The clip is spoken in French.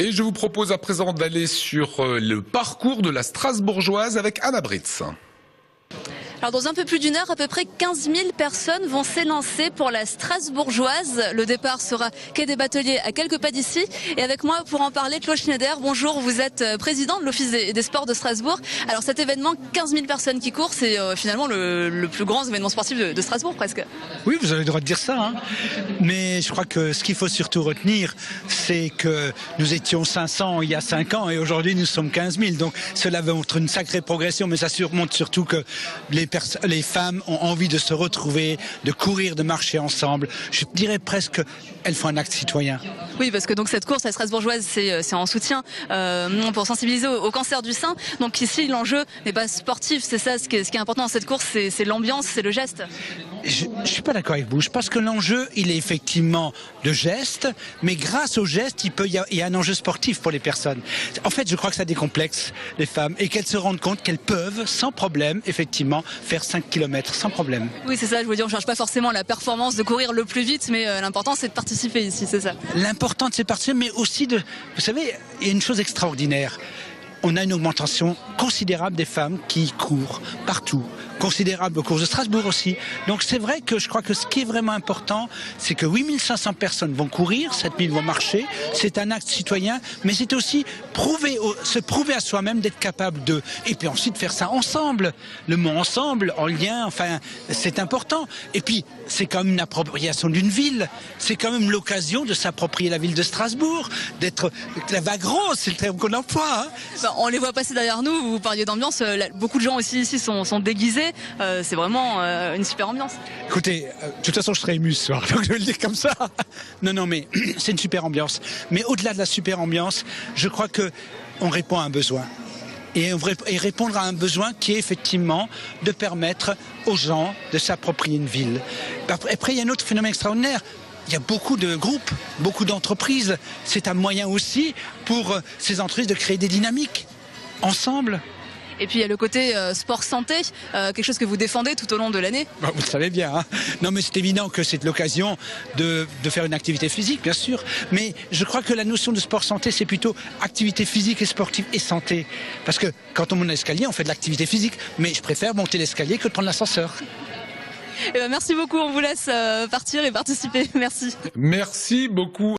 Et je vous propose à présent d'aller sur le parcours de la Strasbourgeoise avec Anna Britz. Alors dans un peu plus d'une heure, à peu près 15 000 personnes vont s'élancer pour la Strasbourgeoise. Le départ sera quai des Bateliers à quelques pas d'ici. Et avec moi pour en parler, Claude Schneider, bonjour, vous êtes président de l'Office des sports de Strasbourg. Alors cet événement, 15 000 personnes qui courent, c'est finalement le plus grand événement sportif de Strasbourg presque. Oui, vous avez le droit de dire ça, hein. Mais je crois que ce qu'il faut surtout retenir, c'est que nous étions 500 il y a 5 ans et aujourd'hui nous sommes 15 000. Donc cela va être une sacrée progression, mais ça montre surtout que les femmes ont envie de se retrouver, de courir, de marcher ensemble. Je dirais presque elles font un acte citoyen. Oui, parce que donc cette course à Strasbourgeoise, c'est en soutien pour sensibiliser au cancer du sein. Donc ici, l'enjeu n'est pas sportif, c'est ça ce qui est important dans cette course, c'est l'ambiance, c'est le geste. Je suis pas d'accord avec vous. Je pense que l'enjeu, il est effectivement de geste, mais grâce au geste, il y a un enjeu sportif pour les personnes. En fait, je crois que ça décomplexe les femmes et qu'elles se rendent compte qu'elles peuvent, sans problème, effectivement, faire 5 km sans problème. Oui, c'est ça, je veux dire, on ne cherche pas forcément la performance de courir le plus vite, mais l'important c'est de participer ici, c'est ça. L'important c'est de participer, mais aussi de... Vous savez, il y a une chose extraordinaire. On a une augmentation considérable des femmes qui courent partout, considérable aux courses de Strasbourg aussi. Donc c'est vrai que je crois que ce qui est vraiment important, c'est que 8500 personnes vont courir, 7000 vont marcher, c'est un acte citoyen, mais c'est aussi se prouver à soi-même d'être capable de... Et puis ensuite faire ça ensemble, le mot ensemble, en lien, enfin c'est important. Et puis c'est quand même une appropriation d'une ville, c'est quand même l'occasion de s'approprier la ville de Strasbourg, d'être la vague rose, c'est le terme qu'on emploie, hein. On les voit passer derrière nous, vous parliez d'ambiance, beaucoup de gens aussi ici sont déguisés, c'est vraiment une super ambiance. Écoutez, de toute façon je serais ému ce soir, donc je vais le dire comme ça. Non, mais c'est une super ambiance. Mais au-delà de la super ambiance, je crois qu'on répond à un besoin. Et répondre à un besoin qui est effectivement de permettre aux gens de s'approprier une ville. Après, il y a un autre phénomène extraordinaire. Il y a beaucoup de groupes, beaucoup d'entreprises. C'est un moyen aussi pour ces entreprises de créer des dynamiques ensemble. Et puis il y a le côté sport-santé, quelque chose que vous défendez tout au long de l'année. Vous le savez bien, hein. Non mais c'est évident que c'est l'occasion de faire une activité physique, bien sûr. Mais je crois que la notion de sport-santé, c'est plutôt activité physique et sportive et santé. Parce que quand on monte l'escalier, on fait de l'activité physique. Mais je préfère monter l'escalier que de prendre l'ascenseur. Merci beaucoup, on vous laisse partir et participer. Merci. Merci beaucoup.